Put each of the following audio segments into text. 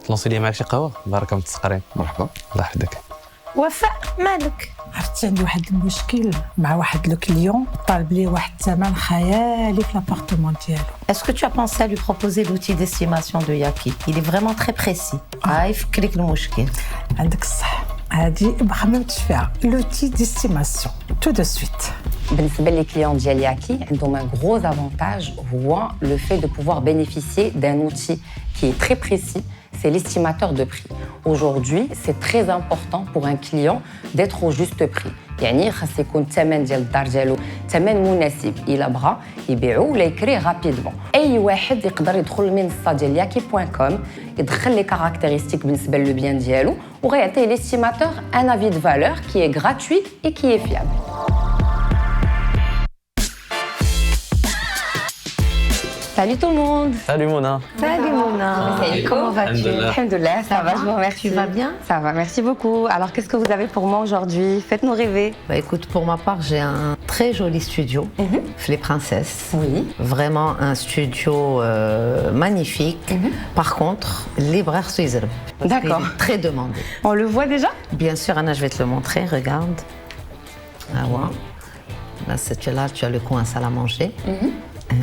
تلونسي لي معاك شي قهوه بارك من التسقرين. مرحبا. الله يحفظك. وفاء مالك؟ عرفتي عندي واحد المشكل مع واحد لو كليون طالب لي واحد الثمن خيالي في لابارتمون ديالو. Est-ce que tu as pensé à lui proposer l'outil d'estimation de Yaki? Il est vraiment très précis. يفكرك المشكل. عندك الصح، هادي ما خممتش فيها. لوتي ديستيماسيون تو دو سويت. بالنسبة لي كليون ديال ياكي عندهم un gros avantage هو le fait de pouvoir bénéficier d'un outil qui est très précis, c'est l'estimateur de prix. Aujourd'hui, c'est très important pour un client d'être au juste prix. يعني خاص يكون الثمن ديال الدار ديالو ثمن مناسب الا بغى يبيعو ولا يكري رابيدمون. اي واحد يقدر يدخل للمنصه ديال yaki.com يدخل لي كاركتيرستيك بالنسبه لو بيان ديالو وغيعطيه ليستيماتور ان افي دو فالور qui est gratuit et qui est fiable. Salut tout le monde. Salut Mona. Salut Mona. Comment vas-tu? Alhamdoulilah, ça va, je vous remercie. Tu vas bien? Ça va, merci beaucoup. Alors, qu'est-ce que vous avez pour moi aujourd'hui? Faites-nous rêver. Bah écoute, pour ma part, j'ai un très joli studio, Les Princesses. Oui. Vraiment un studio magnifique. Par contre, libraire suisse. D'accord. Très demandé. On le voit déjà? Bien sûr, Anna, je vais te le montrer. Regarde. Ah ouais. Là, tu as le coin salle à manger.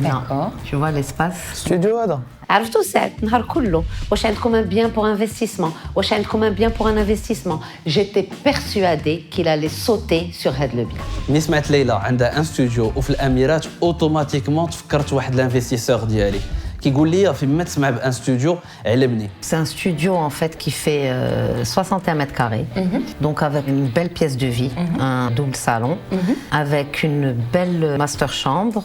D'accord. Tu vois l'espace? ستوديو هذا. عرفتوا ساعات النهار كله واش عندكم ان بيان بور انفستيسمون واش عندكم ان بيان بور ان انفستيسمون جيتي بيرسوادي كيل الي سوتي سور هاد لو بيان. ملي سمعت ليلى عندها ان ستوديو وفي الاميرات اوتوماتيكمون تفكرت واحد الانفستيسور ديالي كيقول لي فيما تسمع بان ستوديو علمني. C'est un studio en fait qui fait 61 mètres carrés, donc avec une belle pièce de vie, un double salon, avec une belle master chambre,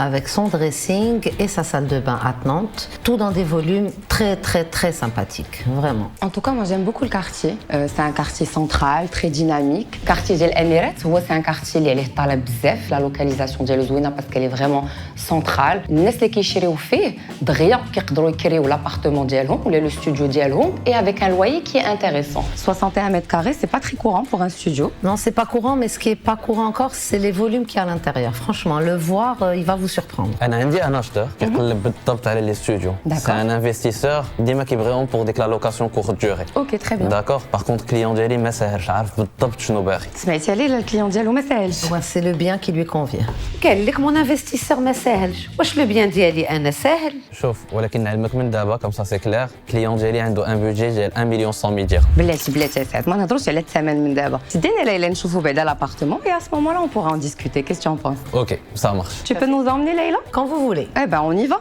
avec son dressing et sa salle de bain attenante, tout dans des volumes très très très sympathiques, vraiment. En tout cas, moi j'aime beaucoup le quartier. C'est un quartier central, très dynamique. Quartier ديال الأميرات هو c'est un quartier اللي عليه طالب بزاف. La localisation ديالو زوينة parce qu'elle est vraiment centrale. الناس اللي كيشريو فيه دغيا كيقدروا يكريو l'appartement ديالهم ولا le studio ديالهم et avec un loyer qui est intéressant. 61 mètres carrés, c'est pas très courant pour un studio. Non, c'est pas courant, mais ce qui est pas courant encore, c'est les volumes qu'il y a à l'intérieur. Franchement, le voir, il va vous surprendre. انا عندي ان اشتر كيقلب بالضبط على لي ستوديو. سي ان انفستيسور ديما كيبغيهم بور ديك لا لوكاسيون كور دوري. Ok, très bien. داكور. باغ كونت كليون ديالي ما ساهلش عارف بالضبط شنو باغي. سمعتي عليه الكليون ديالو ما ساهلش. Ouais, c'est le bien qui lui convient. قال لك مون انفستيسور ما ساهلش واش لو بيان ديالي انا ساهل؟ شوف ولكن نعلمك من دابا كوم سا سي كلير كليون ديالي عنده ان بودجي ديال 1 مليون 100 درهم. بلاتي سعد ما نهضروش على الثمن من دابا. تدينا ليلى نشوفوا بعدا l'appartement et à ce moment-là on pourra en discuter. Qu'est-ce que tu en penses? اوكي سا مارش. Tu peux nous emmener Leïla? Quand vous voulez. Eh ben on y va.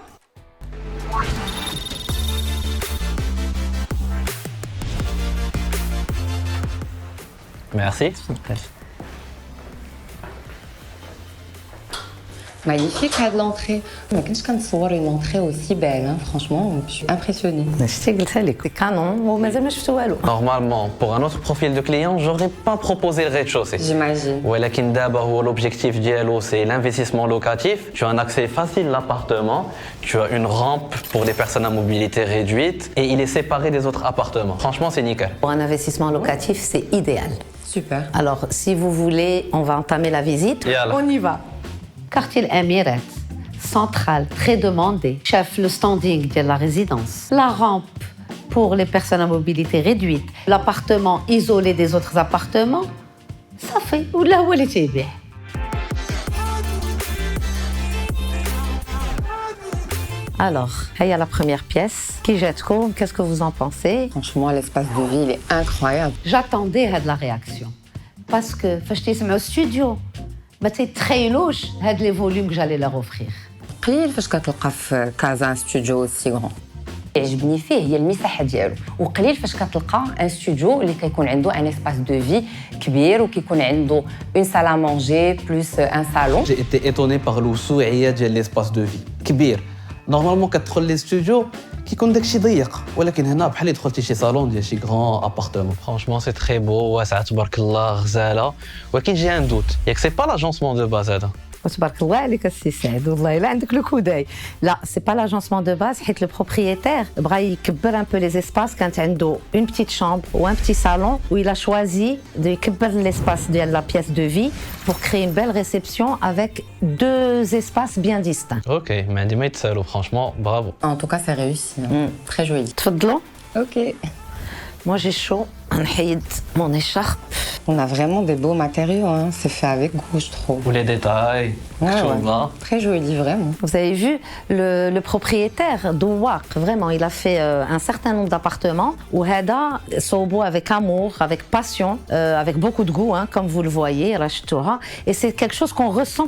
ميرسي. Magnifique هاد l'entrée. ما كنتش كنتصور une entrée aussi belle, hein. Franchement, je suis impressionnée. شتي قلتها لك كانون ومازال ما شفتو والو. Normalement, pour un autre profil de client, j'aurais pas proposé le rez-de-chaussée. J'imagine. ولكن دابا هو l'objectif ديالو c'est l'investissement locatif. Tu as un accès facile à l'appartement, tu as une rampe pour les personnes à mobilité réduite et il est séparé des autres appartements. Franchement, c'est nickel. Pour un investissement locatif, c'est idéal. Super. Alors, si vous voulez, on va entamer la visite. Yalla. On y va. Quartier الأميرات central très demandé chef le standing de la résidence la rampe pour les personnes à mobilité réduite l'appartement isolé des autres appartements ça fait ولا هو اللي تيبيع. Alors, il y a la première pièce. Qui jette quoi? Qu'est-ce que vous en pensez? Franchement, l'espace de vie, il est incroyable. J'attendais هاد la réaction parce que فاش تسمعوا studio ما تتخيلوش هاد les volumes que j'allais leur offrir. قليل فاش كتلقى في كازا ان ستوديو اوسي غران. يعجبني فيه هي المساحه ديالو وقليل فاش كتلقى ان ستوديو اللي كيكون عنده ان اسباس دو في كبير وكيكون عنده اون سال ا مانجي بلس ان سالون. J'ai été étonné par الوسوعيه ديال l'espace de vie كبير. نورمالمون كتدخل لي ستوديو كيكون داكشي ضيق ولكن هنا بحال دخلتي شي صالون ديال شي غران ابارتمون. فرانشمون سي تري بو واسعه تبارك الله غزاله ولكن جي ان دوت ياك سي با لاجونسمون دو باز هذا. تبارك الله عليك السي سعد والله الا عندك لو كوداي. لا سي با لاجونسمون دو باز حيت لو بروبريتير بغا يكبر ان بو لي اسباس كانت عنده اون بتيت شامبر و ان بتي صالون و il a choisi de يكبر l'espace ديال لا بيس دو في pour créer une belle réception avec deux espaces bien distincts. اوكي ما عندي ما يتسالوا فرانشمون برافو. En tout cas, c'est réussi. Très joli. تفضلوا. Ok. Moi j'ai chaud, نحيد mon écharpe. On a vraiment des beaux matériaux, hein. C'est fait avec goût, je trouve. Ou les détails. Très joli, vraiment. Vous avez vu, le propriétaire Douak, vraiment, il a fait un certain nombre d'appartements où Hada Sobo avec amour, avec passion, avec beaucoup de goût, hein, comme vous le voyez, Rachtoura. Et c'est quelque chose qu'on ressent,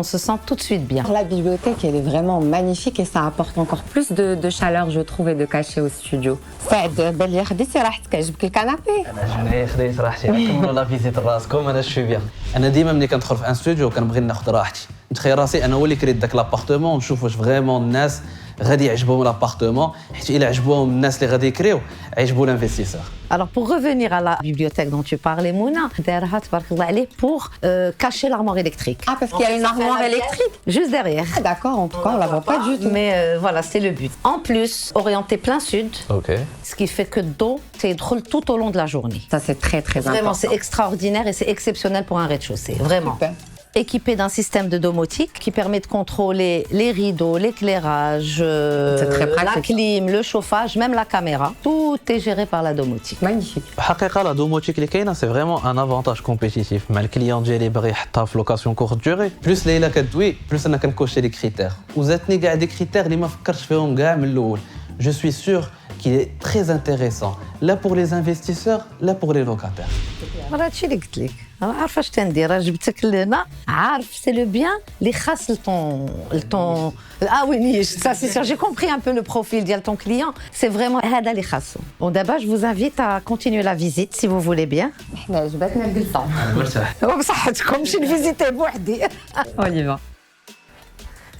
on se sent tout de suite bien. La bibliothèque, elle est vraiment magnifique et ça apporte encore plus de chaleur, je trouve, et de cachet au studio. Saad, باللي خديتي راحتك عجبك الكنابي؟ انا جوني خديت راحتي كملوا لا فيزيت راسكم انا شوي بيان. انا ديما ملي كندخل في ان ستوديو كنبغي ناخذ راحتي، نتخيل راسي انا هو اللي كريت داك لابارتمون ونشوف واش فريمون الناس غادي يعجبهم لابارتمون، حيت الا عجبهم الناس اللي غادي يكريو عجبوا l'investisseur. Alors pour revenir à la bibliothèque dont tu parlais, Mouna, derrière, pour cacher l'armoire électrique. Ah, parce qu'il y a une armoire électrique? Juste derrière. Ah, d'accord, en tout cas, on la voit pas du tout. Mais voilà, c'est le but. En plus, orienté plein sud, ce qui fait que d'eau, c'est drôle tout au long de la journée. Ça, c'est très, très important. Vraiment, c'est extraordinaire et c'est exceptionnel pour un rez-de-chaussée. Vraiment. Super. Équipé d'un système de domotique qui permet de contrôler les rideaux, l'éclairage, la clim, le chauffage, même la caméra. Tout est géré par la domotique. Magnifique. الحقيقه لا دوموتيك اللي كاينه سي فريمون ان افونتاج كومبيتيتيف مع الكليون ديالي باغي يحطها في لوكاسيون كورت دوري بلوس ليلى كدوي بلوس انا كنكوشي لي كريتير وزاتني كاع دي كريتير اللي ما فكرتش فيهم كاع من الاول. Je suis sûr qu'il est très intéressant, là pour les investisseurs, là pour les locataires. هذا الشيء اللي قلت لك، انا عارفه اش تندير، جبتك لهنا عارف سي لو بيان اللي خاص لطون اه وي نيش سا سي سير جي كومبري ان بو لو بروفيل ديال طون كليون سي فريمون هذا اللي خاصو. Bon d'abord je vous invite à continuer la visite si vous voulez bien. احنا عجبتنا الجلسه. مرتاح. بصحتكم مشي نفيزيتي بوحدي. On y va.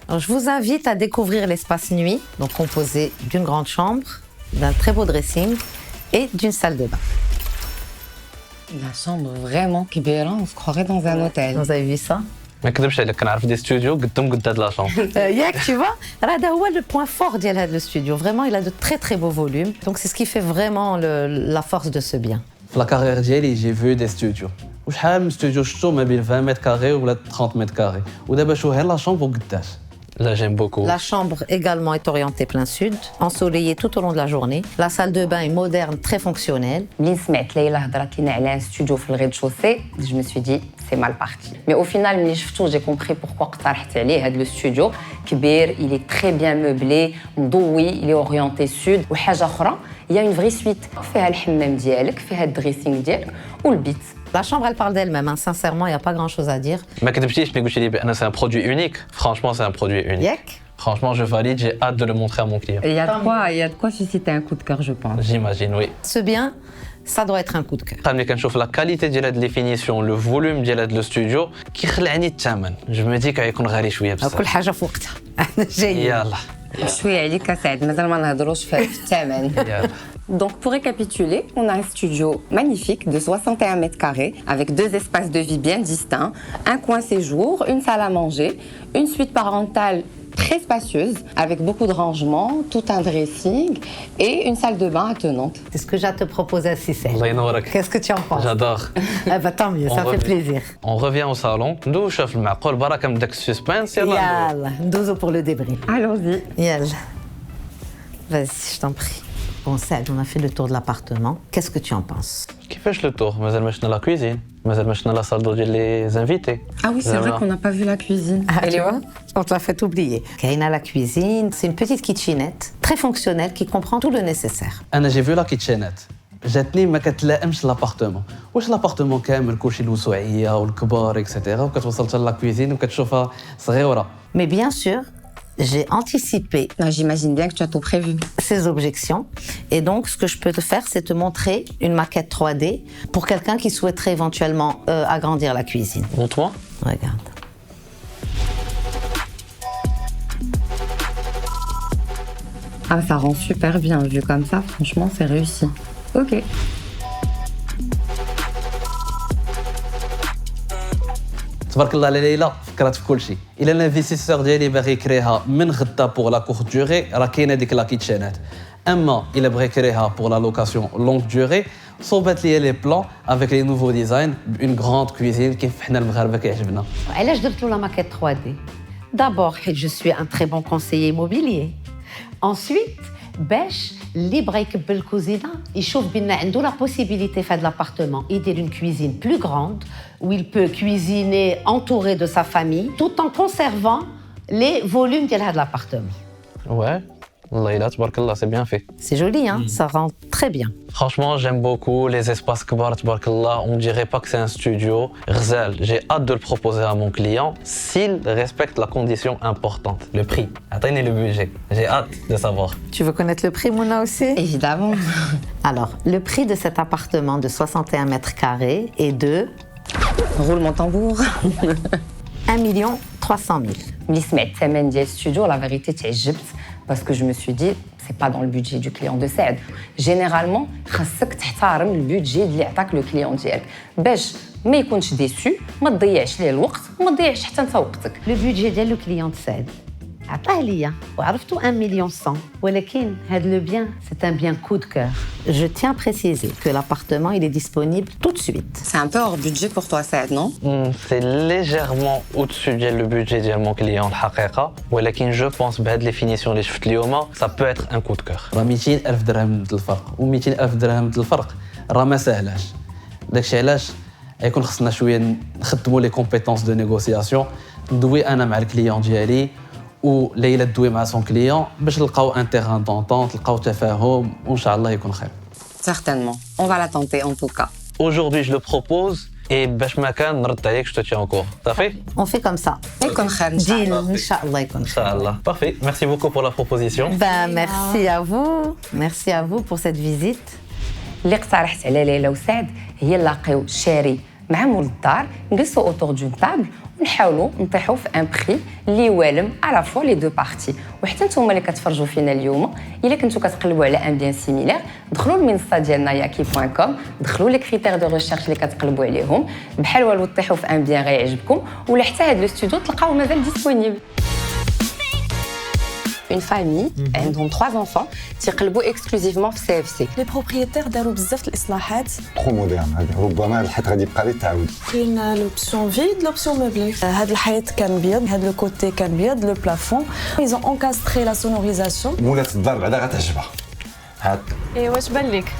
Alors, je vous invite à découvrir l'espace nuit, donc composé d'une grande chambre, d'un très beau dressing et d'une salle de bain. La chambre vraiment كبيرة, on se croirait dans un hôtel. Vous avez vu ça? ما نكذبش عليك كنعرف دي ستوديو قدام قد هاد لا شامبر. Yak, tu vois, هذا هو le point fort ديال هذا le studio. Vraiment, il a de très très beaux volumes. Donc c'est ce qui fait vraiment la force de ce bien. في لا كارير ديالي جي فيو دي ستوديو وشحال من ستوديو شفتو ما بين 20 متر كاري ولا 30 متر كاري ودابا شو غير لا شامبر وقداش. Là, j'aime beaucoup. La chambre également est orientée plein sud, ensoleillée tout au long de la journée. La salle de bain est moderne, très fonctionnelle. ملي سمعت ليلى هضرات لينا على ستوديو في الريد-شوسي, je me suis dit c'est mal parti. Mais au final ملي شفتو j'ai compris pourquoi اقترحت عليه هذا الستوديو كبير, il est très bien meublé, مضوي, il est orienté sud. وحاجه اخرى, il y a une vraie suite. فيها الحمام ديالك, فيها الدريسينغ ديالك والبيت. La chambre, elle parle d'elle-même, hein. Sincèrement, il n'y a pas grand-chose à dire. ما كذبتيش ملي قلت لي c'est un produit unique. Franchement, c'est un produit unique. Yak. Franchement, je valide, j'ai hâte de le montrer à mon client. Il y a de quoi susciter un coup de cœur, je pense. J'imagine, oui. Ce bien, ça doit être un coup de cœur. ملي كنشوف la qualité ديال هاد les finitions, le volume ديال هاد le studio كيخلعني الثمن. Je me dis غيكون غالي شويه بزاف. كل حاجة في وقتها. جاي. يلا. شويه عليك اسعد, مازال ما نهضروش في الثمن. يلا. Donc pour récapituler, on a un studio magnifique de 61 mètres carrés avec 2 espaces de vie bien distincts, un coin séjour, une salle à manger, une suite parentale très spacieuse avec beaucoup de rangements, tout un dressing et une salle de bain attenante. C'est ce que j'ai à te proposer, Cissé. الله ينورك. Qu'est-ce que tu en penses? J'adore. Ah bah tant mieux, ça fait plaisir. On revient au salon. ندوزو في المعقول بركه من داك السسبانس يلا. Yalla, ndozo pour le débris. Allons-y. Yalla. Vas-y, je t'en prie. Bon, Saad, on a fait le tour de l'appartement. Qu'est-ce que tu en penses? كيفاش لو تور مازال ما شفنا لا كويزين مازال ما شفنا لا صال دو ديال لي زانفيتي. Ah oui, c'est vrai qu'on n'a pas vu la cuisine. Ah, Elle tu est vois, où? on te l'a fait oublier. Kaina, la cuisine, c'est une petite kitchenette très fonctionnelle qui comprend tout le nécessaire. انا جي فيو لا كيتشينات جاتني ما كتلائمش لابارتمون. واش لابارتمون كامل كلشي الوسوعيه والكبار اكسيتيرا وكتوصل حتى لا كويزين وكتشوفها صغيره. Mais bien sûr, j'ai anticipé Non, j'imagine bien que tu as tout prévu. ces objections. Et donc, ce que je peux te faire, c'est te montrer une maquette 3D pour quelqu'un qui souhaiterait éventuellement agrandir la cuisine. Montre-moi. Regarde. Ah, ça rend super bien, vu comme ça, franchement, c'est réussi. Ok. تبارك الله على ليلى فكرت في كل شيء. الا الانفستيسور ديالي باغي يكريها من غدا بوغ لا كورت دوري راه كاينه ديك لا كيتشينات. اما الا بغى يكريها بوغ لا لوكاسيون لونغ دوري صوبات لي بلان افيك لي نوفو ديزاين بون غراند كويزين كيف حنا المغاربه كيعجبنا. علاش درت له la maquette 3D? D'abord, je suis un très bon conseiller immobilier. Ensuite, باش اللي بغى يكبر الكوزينه يشوف بان عنده لا بوسيبيليتي في هذا l'appartement يدير une cuisine plus grande où il peut cuisiner entouré de sa famille tout en conservant les volumes ديال هذا l'appartement. Ouais. Allah ila, tabarakallah, c'est bien fait. C'est joli, hein, ça rend très bien. Franchement, j'aime beaucoup les espaces kbar, tabarakallah. On dirait pas que c'est un studio. Ghzal, j'ai hâte de le proposer à mon client s'il respecte la condition importante, le prix. Atteignez le budget. J'ai hâte de savoir. Tu veux connaître le prix, Mouna, aussi? Évidemment. Alors, le prix de cet appartement de 61 mètres carrés est de... Roulement tambour. 1 300 000. ملي سمعت الثمن ديال الستوديو لا فيغيتي تعجبت باسكو جو مو سوي دي سي با دون البودجي دو كليون دو سعد جينيرالمون خاصك تحترم البودجي اللي عطاك لو كليون ديالك باش ما يكونش ديسو ما تضيعش ليه الوقت وما تضيعش حتى انت وقتك. Le budget ديال لو كليون سعد عطاه ليا وعرفتو 1 مليون 100 ولكن هذا لو بيان c'est un bien coup de cœur. Je tiens à préciser que l'appartement, il est disponible tout de suite. C'est un peu hors budget pour toi Saad, non? C'est légèrement au-dessus du budget de mon client, الحقيقة. ولكن je pense بهاد les finitions اللي شفت اليوم, ça peut être un coup de cœur. راه 200,000 درهم الفرق و200,000 درهم الفرق راه ما ساهلاش. داكشي علاش يكون خصنا شويه نخدموا لي كومبيتونس دو نيغوسياسيون ندوي انا مع الكليون ديالي وليلى تدوي مع سون كليون باش نلقاو ان تيران دونطونت نلقاو تفاهم وان شاء الله يكون خير. Certainement. On va la tenter en tout cas. Aujourd'hui je le propose et باش ما كان نرد عليك je te tiens au courant. صافي؟ On fait comme ça. يكون خير إن شاء Deal, الله. Inch'Allah, يكون ان خير. شاء الله. Parfait. Merci beaucoup pour la proposition. Ben, merci à vous. Merci à vous pour cette visite. اللي اقترحت على ليلى وسعد هي نلاقيو شاري مع مول الدار نجلسوا اوتور دون تابل ونحاولوا نطيحوا في ان بري اللي والم على فوا لي دو بارتي. وحتى نتوما اللي كتفرجوا فينا اليوم الا كنتو كتقلبوا على ان بيان سيميلير دخلوا المنصه ديالنا yaki.com دخلوا لي كريتير دو ريشيرش اللي كتقلبوا عليهم بحال والو تطيحوا في ان بيان غيعجبكم ولا حتى هذا الاستوديو تلقاو مازال ديسپونيبل. Une famille, عندهم 3 enfants, تيقلبوا exclusivement في CFC. لي بروبريتير داروا بزاف الاصلاحات ترو مودرن هذه ربما الحيط غادي يبقى غير تعاود. كاين لوبسيون فيد لوبسيون مeublé. هاد الحيط كان بيض هاد لو كوتي كان بيض لو بلافون ils ont encastré la sonorisation. مولات الدار بعدا غتعجبها. هاد اي واش بان لك؟